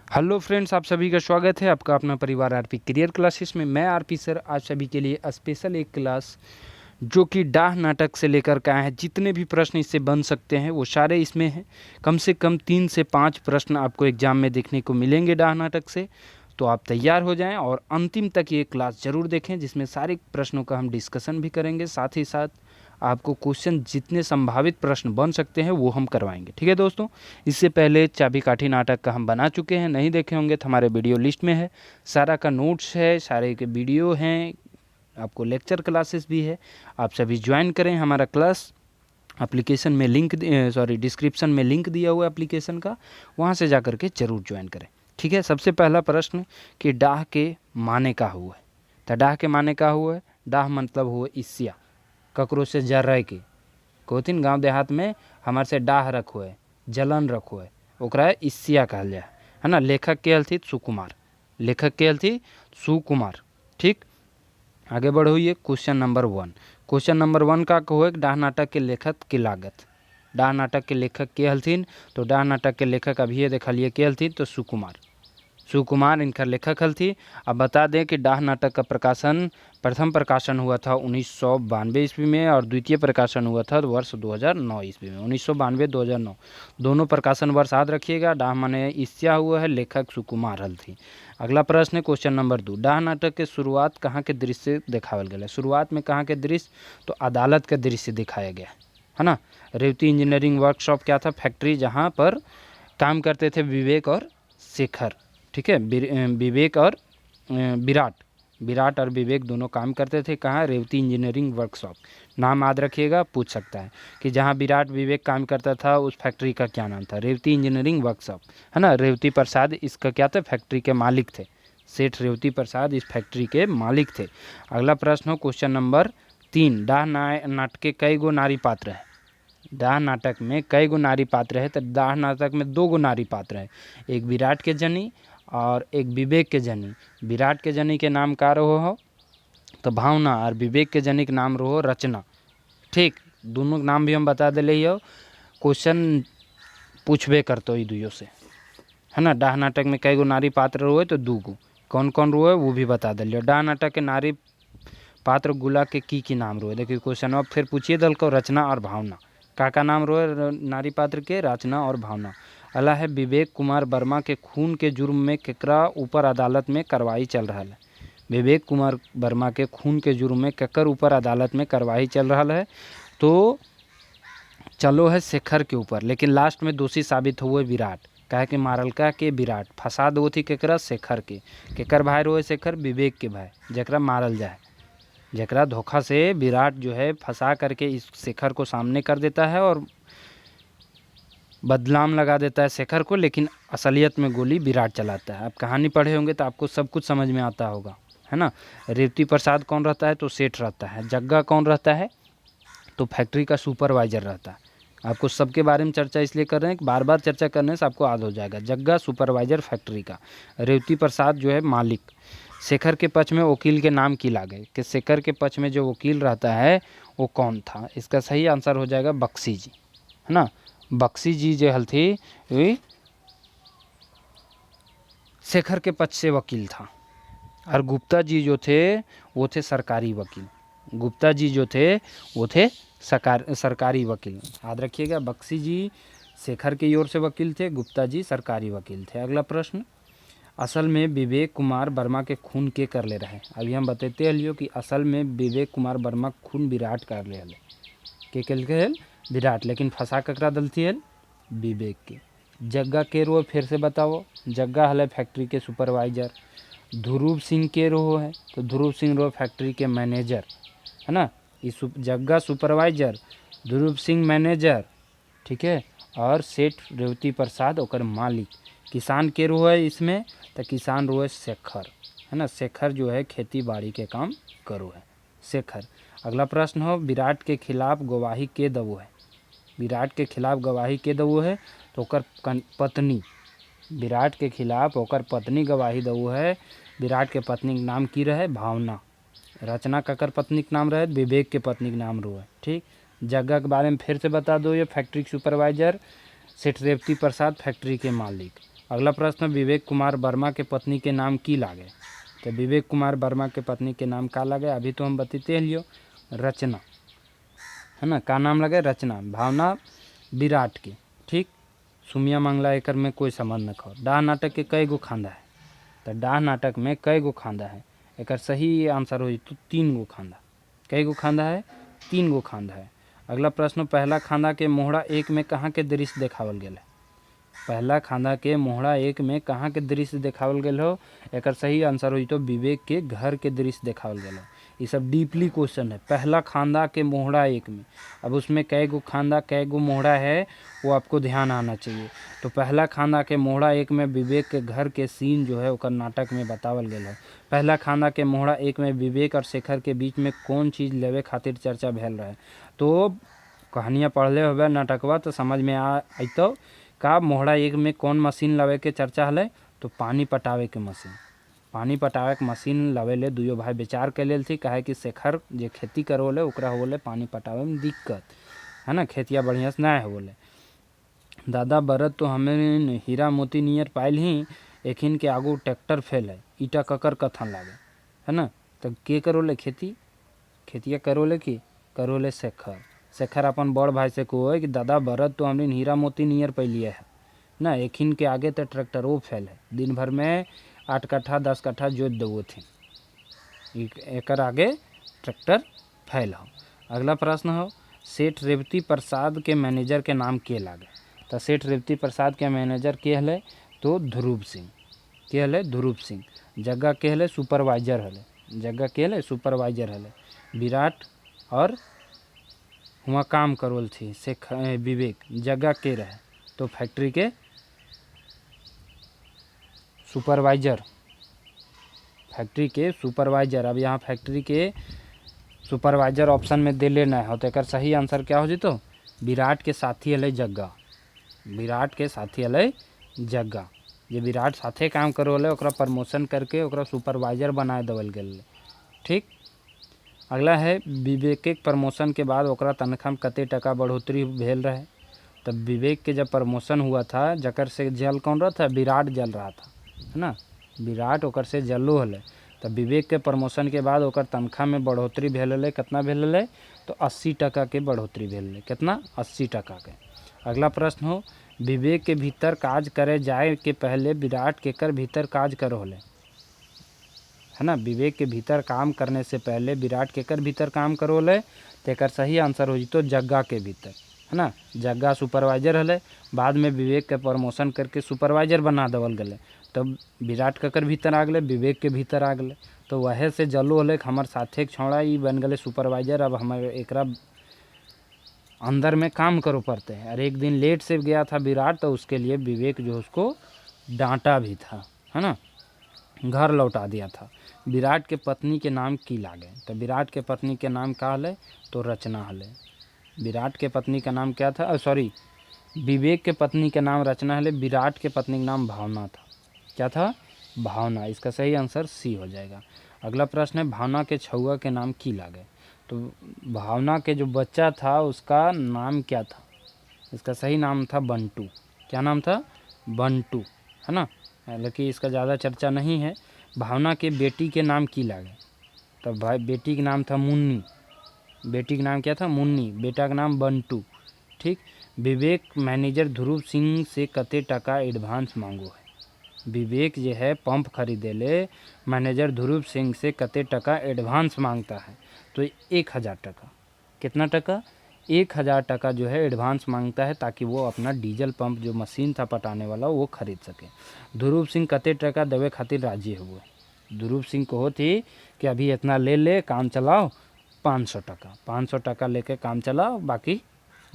Hello friends, आप सभी का स्वागत है आपका अपना परिवार आरपी करियर क्लासेस में। मैं आरपी सर आप सभी के लिए स्पेशल एक क्लास जो कि डाह नाटक से लेकर के आए हैं। जितने भी प्रश्न इससे बन सकते हैं वो सारे इसमें हैं। कम से कम 3 से 5 प्रश्न आपको एग्जाम में देखने को मिलेंगे डाह नाटक से। तो आप तैयार हो जाएं और अंतिम तक ये क्लास ज़रूर देखें, जिसमें सारे प्रश्नों का हम डिस्कशन भी करेंगे। साथ ही साथ आपको क्वेश्चन जितने संभावित प्रश्न बन सकते हैं वो हम करवाएंगे। ठीक है दोस्तों, इससे पहले चाबी काठी नाटक का हम बना चुके हैं, नहीं देखे होंगे तो हमारे वीडियो लिस्ट में है। सारा का नोट्स है, सारे के वीडियो हैं, आपको लेक्चर क्लासेस भी है। आप सभी ज्वाइन करें हमारा क्लास। एप्लीकेशन में लिंक डिस्क्रिप्शन में लिंक दिया हुआ है एप्लीकेशन का, वहाँ से जा कर के जरूर ज्वाइन करें। ठीक है, सबसे पहला प्रश्न कि डाह के माने का हुआ है। तो डाह के माने का हुआ है, डाह मतलब हुआ ईस्या, ककरो से जर के कोथिन गांव देहात में हमारे से डाह रखो है, जलन रखो है, ओकरा ईस्या कहल जाए है ना। लेखक के हल थी सुकुमार, लेखक के हल थी सुकुमार। ठीक, आगे बढ़ोइए। क्वेश्चन नंबर 1, क्वेश्चन नंबर 1 का कहो डाह नाटक के लेखक की लागत। डाह नाटक के लेखक के हलथिन, तो डाह नाटक के लेखक अभी देखलिए के हलथिन तो सुकुमार, सुकुमार इनका लेखक हल थी। अब बता दें कि डाह नाटक का प्रकाशन, प्रथम प्रकाशन हुआ था 1992 ईस्वी में और द्वितीय प्रकाशन हुआ था वर्ष 2009 ईस्वी में। 1992-2009 दोनों प्रकाशन वर्ष याद रखिएगा। डाह माने ईस्या हुआ है, लेखक सुकुमार हल थी। अगला प्रश्न है क्वेश्चन नंबर 2, डाह नाटक के शुरुआत कहाँ के दृश्य दिखावल गया है। शुरुआत में कहाँ के दृश्य, तो अदालत का दृश्य दिखाया गया है ना। रेवती इंजीनियरिंग वर्कशॉप क्या था, फैक्ट्री जहाँ पर काम करते थे विवेक और शेखर। ठीक है, विवेक और विराट, विराट और विवेक दोनों काम करते थे कहाँ, रेवती इंजीनियरिंग वर्कशॉप। नाम याद रखिएगा, पूछ सकता है कि जहाँ विराट विवेक काम करता था उस फैक्ट्री का क्या नाम था, रेवती इंजीनियरिंग वर्कशॉप है ना। रेवती प्रसाद इसका क्या था, फैक्ट्री के मालिक थे। सेठ रेवती प्रसाद इस फैक्ट्री के मालिक थे। अगला प्रश्न हो क्वेश्चन नंबर 3, डाह नाटक के कई गो नारी पात्र है। डाह नाटक में कई गो नारी पात्र है, तो डाह नाटक में 2 गो नारी पात्र है, एक विराट के जनी और एक विवेक के जनी। विराट के जनी के नाम का रहो हो तो भावना, और विवेक के जनी के नाम रहो रचना। ठीक, दोनों नाम भी हम बता दिले हो, क्वेश्चन पूछबे करते हो दुइयों से है ना। डाह नाटक में कई गो नारी पात्र रहो तो 2 गो, कौन कौन रहो वो भी बता दिलियो। डाह नाटक के नारी पात्र गुला के की नाम रहो, देखिए क्वेश्चन अब फिर पूछिए दल को, रचना और भावना। का नाम रहो नारी पात्र के, रचना और भावना। अला है विवेक कुमार वर्मा के खून के जुर्म में केकरा ऊपर अदालत में कार्रवाई चल रहा है। विवेक कुमार वर्मा के खून के जुर्म में केकर ऊपर अदालत में कार्रवाई चल रहा है, तो चलो है शेखर के ऊपर, लेकिन लास्ट में दोषी साबित हुए विराट। कहे कि मारलका के विराट, फसाद वो थी केकरा, शेखर के। केकर भाई रोए शेखर, विवेक के भाई, जकरा मारल जाए, जकरा धोखा से विराट जो है फंसा करके इस शेखर को सामने कर देता है और बदनाम लगा देता है शेखर को, लेकिन असलियत में गोली विराट चलाता है। आप कहानी पढ़े होंगे तो आपको सब कुछ समझ में आता होगा है ना। रेवती प्रसाद कौन रहता है, तो सेठ रहता है। जग्गा कौन रहता है, तो फैक्ट्री का सुपरवाइजर रहता है। आपको सबके बारे में चर्चा इसलिए कर रहे हैं कि बार बार चर्चा करने से आपको याद हो जाएगा। जग्गा सुपरवाइजर फैक्ट्री का, रेवती प्रसाद जो है मालिक। शेखर के पक्ष में वकील के नाम की लागे कि शेखर के पक्ष में जो वकील रहता है वो कौन था। इसका सही आंसर हो जाएगा बख्शी जी है ना। बख्शी जी जो हल थी शेखर के पक्ष से वकील था। और गुप्ता जी जो थे वो थे सरकारी वकील। गुप्ता जी जो थे वो थे सरकारी वकील, याद रखिएगा। बख्शी जी शेखर की ओर से वकील थे, गुप्ता जी सरकारी वकील थे। अगला प्रश्न, असल में विवेक कुमार वर्मा के खून के कर ले रहे। अभी हम बताते हलियो कि असल में विवेक कुमार वर्मा खून विराट कर ले के विराट, लेकिन फंसा ककरा दलती है, विवेक के। जग्गा के रो फिर से बताओ, जग्गा हल फैक्ट्री के सुपरवाइजर। ध्रुव सिंह के रो है, तो ध्रुव सिंह रो फैक्ट्री के मैनेजर है ना। इस जग्गा सुपरवाइजर, ध्रुव सिंह मैनेजर, ठीक है। और सेठ रेवती प्रसाद ओकर मालिक। किसान के रो है इसमें, तो किसान रो है शेखर है ना। शेखर जो है खेती बाड़ी के काम करो है, शेखर। अगला प्रश्न हो, विराट के खिलाफ गवाही के दबो है। विराट के खिलाफ गवाही के दबो है, तो ओकर पत्नी, विराट के खिलाफ ओकर पत्नी गवाही दबो है। विराट के पत्नी के नाम की रहे, भावना। रचना ककर पत्नी के नाम रहे, विवेक के पत्नी के नाम रो है। ठीक, जग्गा के बारे में फिर से बता दो, ये फैक्ट्री के सुपरवाइजर, सेठ रेवती प्रसाद फैक्ट्री के मालिक। अगला प्रश्न, विवेक कुमार वर्मा के पत्नी के नाम की लागे। तो विवेक कुमार वर्मा के पत्नी के नाम का लगे, अभी तो हम बतते लियो, रचना, है ना। का नाम लगे, रचना। भावना विराट की, ठीक। सुमिया मंगला एकर में कोई संबंध न खो। डाह नाटक के कई गो खांदा है, तो डाह नाटक में कई गो खांदा है, एकर सही आंसर हो तो 3 गो खांदा। कई गो खांदा है, 3 गो खांदा है। अगला प्रश्न, पहला खांदा के मोहड़ा 1 में कहाँ के दृश्य देखावल गेल है। पहला खांदा के मोहड़ा 1 में कहाँ के दृश्य देखावल गेल हो, एकर सही आंसर हो तो विवेक के घर के दृश्य देखावल गेल हो। ये सब डीपली क्वेश्चन है। पहला खांदा के मोहड़ा 1 में, अब उसमें कै गो खांदा कै गो मोहड़ा है वो आपको ध्यान आना चाहिए। तो पहला खांदा के मोहड़ा 1 में विवेक के घर के सीन जो है ओकर नाटक में बतावल गेल है। पहला खांदा के मोहड़ा 1 में विवेक और शेखर के बीच में कौन चीज़ लेवे खातिर चर्चा भेल रहे। तो कहानियाँ पढ़ले हुए नाटकवा तो समझ में आइतो का मोहड़ा 1 में कौन मशीन लावे के चर्चा हले, तो पानी पटावे के मशीन। पानी पटावे के मशीन लावे ले दुयो भाई विचार कर लेल थी, काहे कि शेखर जे खेती करोले ओकरा होले पानी पटावे में दिक्कत, है ना, खेतिया बढ़िया से ना होले। दादा बरद तो हमें हीरा मोती नियर पाइल ही, एखिन के आगू ट्रैक्टर फेल है, ईटा ककर कथन लागे, है ना। तो के करोले खेती, खेतिया करोले की करोले शेखर। शेखर अपन बड़ भाई से कहो कि दादा बरद तो हमने हीरा मोती नियर पैलिए है ना, एखिन के आगे तो ट्रैक्टर वो फेल है, दिन भर में 8 कट्ठा 10 कट्ठा जोत देवो थे, एकर आगे ट्रैक्टर फेल हो। अगला प्रश्न हो, सेठ रेवती प्रसाद के मैनेजर के नाम के लागे। तो सेठ रेवती प्रसाद के मैनेजर के हले, तो ध्रुव सिंह। के हले, ध्रुव सिंह। जगह के हले, सुपरवाइजर हले। जगह के हले, सुपरवाइजर हले। विराट और वहाँ काम करोल थी विवेक। जगह के रहे, तो फैक्ट्री के सुपरवाइजर। फैक्ट्री के सुपरवाइजर। अब यहाँ फैक्ट्री के सुपरवाइजर ऑप्शन में दे लेना है, तो एक सही आंसर क्या हो जितो, विराट के साथी हले जग्गा। विराट के साथी हले जग्गा। जे विराट साथे काम करोले ओकरा प्रमोशन करके ओकरा सुपरवाइजर बना देवल गेल, ठीक। अगला है, विवेक के प्रमोशन के बाद ओकरा तनख्वाह में कते टका बढ़ोतरी भेल रहे। तब विवेक के जब प्रमोशन हुआ था, जकर से जल कौन रहा था, विराट जल रहा था, है ना। विराट ओकर से जल्लो हले। तब विवेक के प्रमोशन के बाद ओकर तनख्वाह में बढ़ोतरी भेल हले। कितना भेल हले, तो 80 टका के बढ़ोतरी भेल हले। कितना, 80 टका के। अगला प्रश्न हो, विवेक के भीतर काज करे जाए के पहले विराट केकर भीतर काज करो हले, है ना। विवेक के भीतर काम करने से पहले विराट केकर भीतर काम करो हले, तो एकर सही आंसर हो जितो जग्गा के भीतर, है ना। जग्गा सुपरवाइजर हले, बाद में विवेक के प्रमोशन करके सुपरवाइजर बना देवल गए। तब विराट केकर भीतर आ गए, विवेक के भीतर आ गए। तो वह से जलो हले हमार साथे एक छौड़ा ई बन गए सुपरवाइजर। अब हमारे एकरा अंदर में काम करो पड़ते हैं। और एक दिन लेट से गया था विराट, तो उसके लिए विवेक जो उसको डांटा भी था, है ना, घर लौटा दिया था। विराट के पत्नी के नाम की लागे। तो विराट के पत्नी के नाम का हले, तो रचना हले। विराट के पत्नी का नाम क्या था, सॉरी, विवेक के पत्नी के नाम रचना हले। विराट के पत्नी का नाम भावना था। क्या था, भावना। इसका सही आंसर सी हो जाएगा। अगला प्रश्न है, भावना के छुआ के नाम की लागे। तो भावना के जो बच्चा था उसका नाम क्या था, इसका सही नाम था बंटू। क्या नाम था, बंटू, है ना। हालांकि इसका ज़्यादा चर्चा नहीं है। भावना के बेटी के नाम की लागे। तो भाई बेटी का नाम था मुन्नी। बेटी का नाम क्या था, मुन्नी। बेटा का नाम बंटू, ठीक। विवेक मैनेजर ध्रुव सिंह से कते टका एडवांस मांगो है। विवेक जो है पंप खरीदे ले मैनेजर ध्रुव सिंह से कते टका एडवांस मांगता है, तो 1000 टका। कितना टका, 1000 टका जो है एडवांस मांगता है, ताकि वो अपना डीजल पंप जो मशीन था पटाने वाला वो खरीद सके। ध्रुव सिंह कते टका देवे खातिर राजी हुए। ध्रुव सिंह को थी कि अभी इतना ले ले, काम चलाओ, 500 टका। 500 टका लेके काम चलाओ, बाकी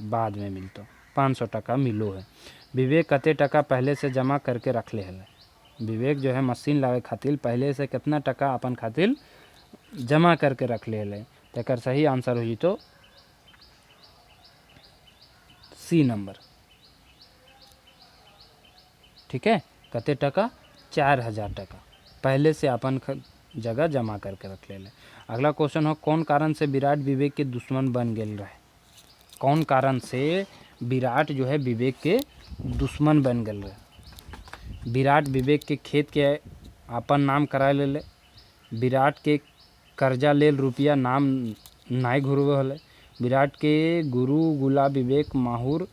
बाद में मिलतो। 500 टका मिलो है। विवेक कते टका पहले से जमा करके रख ले है। विवेक जो है मशीन लावे खातिर पहले से कितना टका अपन खातिर जमा करके रख ले है। तो सही आंसर हुई तो सी नंबर, ठीक है। कते टका, 4000 टका पहले से अपन जगह जमा करके रख ले। अगला क्वेश्चन हो, कौन कारण से विराट विवेक के दुश्मन बन गए रहे। कौन कारण से विराट जो है विवेक के दुश्मन बन गए रहे। विराट विवेक के खेत के अपन नाम कराए ले। विराट के कर्जा लेल रुपया नाम नाई घुरवे हले। विराट के गुरु गुला विवेक माहुर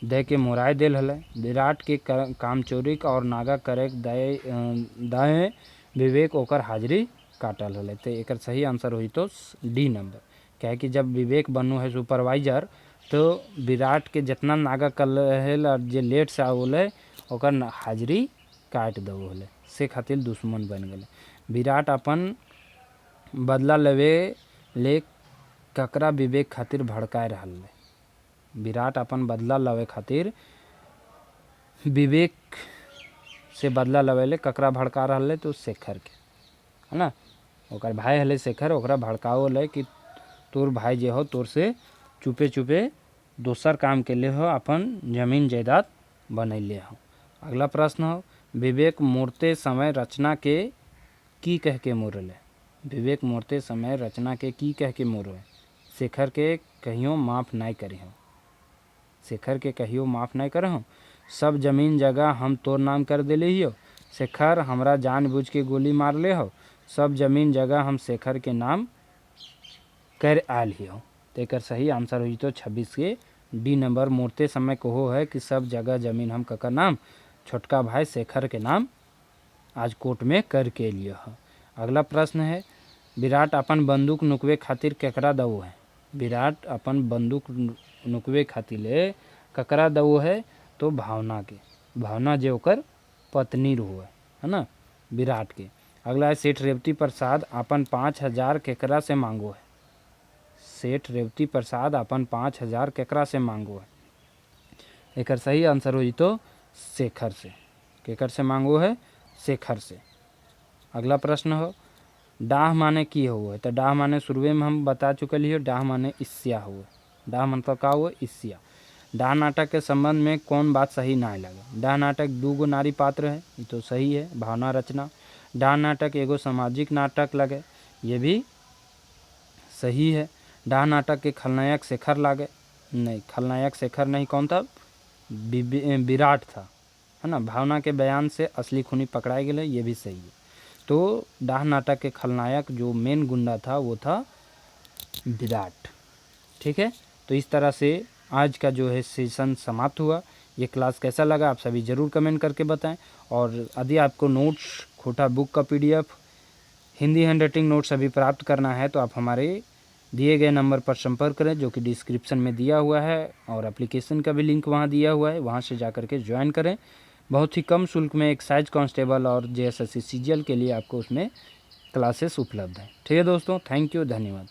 दे के मोराय देल हले। विराट के कामचोरी और नागा करे दाए विवेक ओकर हाजिरी काटल हले। तो एक सही आंसर हुई तो डी नंबर। क्या है कि जब विवेक बनू है सुपरवाइजर तो विराट के जितना नागा कल और जे लेट से आवले ओकर हाजिरी काट दो हले, से खातिर दुश्मन बन गए। विराट अपन बदला लेवे ले ककरा विवेक खातिर भड़काए रहल। विराट अपन बदला लेवे खातिर विवेक से बदला लेवे ले ककरा भड़का रहल तो शेखर के, है ना। ओकर भाई हले शेखर, ओकरा भड़काओ ले कि तोर भाई जे हो तोर से चुपे चुपे दोसर काम के लिए हो अपन जमीन जायदाद बनैले हो। अगला प्रश्न हो, विवेक मोड़ते समय रचना के की कह के मोड़ले। विवेक मोड़ते समय रचना के की कह के मोड़े। शेखर के कहियो माफ़ नहीं करे हो। शेखर के कहियो माफ़ नहीं करे हो। सब जमीन जगह हम तोर नाम कर देले हियो। शेखर हमरा जानबूझ के गोली मार ले हो। सब जमीन जगह हम शेखर के नाम कर आल हियो। तो एक सही आंसर हुई तो 26 के डी नंबर। मोड़ते समय कहो है कि सब जगह जमीन हम ककर नाम छोटका भाई शेखर के नाम आज कोर्ट में कर के लिए है। अगला प्रश्न है, विराट अपन बंदूक नुकवे खातिर केकरा दऊ है। विराट अपन बंदूक नुकवे खातिर ले ककरा दऊ है तो भावना के। भावना जो ओकर पत्नी हुए, है ना, विराट के। अगला है, सेठ रेवती प्रसाद अपन 5000 केकरा से मांगो है। सेठ रेवती प्रसाद अपन 5000 केकरा से मांगो है। एक सही आंसर हुई तो शेखर से। केकर से मांगो है? शेखर से। अगला प्रश्न हो, डाह माने की हुआ है। तो डाह माने शुरुए में हम बता चुकल ही, डाह माने ईस्या हुआ। डाह मतलब का हुआ? ईस्या। डाह नाटक के संबंध में कौन बात सही ना लगे। डाह नाटक 2 गो नारी पात्र है, ये तो सही है, भावना रचना। डाह नाटक एगो सामाजिक नाटक लगे, ये भी सही है। डाह नाटक के खलनायक शेखर लागे, नहीं, खलनायक शेखर नहीं, कौन था? विराट था, है ना। भावना के बयान से असली खूनी पकड़ाए गए, ये भी सही है। तो डाह नाटक के खलनायक जो मेन गुंडा था वो था विराट। ठीक है, तो इस तरह से आज का जो है सेशन समाप्त हुआ। ये क्लास कैसा लगा आप सभी ज़रूर कमेंट करके बताएं। और यदि आपको नोट्स, खोटा बुक का PDF, हिंदी हैंडराइटिंग नोट्स अभी प्राप्त करना है तो आप हमारे दिए गए नंबर पर संपर्क करें, जो कि डिस्क्रिप्शन में दिया हुआ है, और एप्लीकेशन का भी लिंक वहाँ दिया हुआ है, वहाँ से जाकर के ज्वाइन करें। बहुत ही कम शुल्क में एक्साइज कांस्टेबल और JSSC CGL के लिए आपको उसमें क्लासेस उपलब्ध हैं। ठीक है दोस्तों, थैंक यू, धन्यवाद।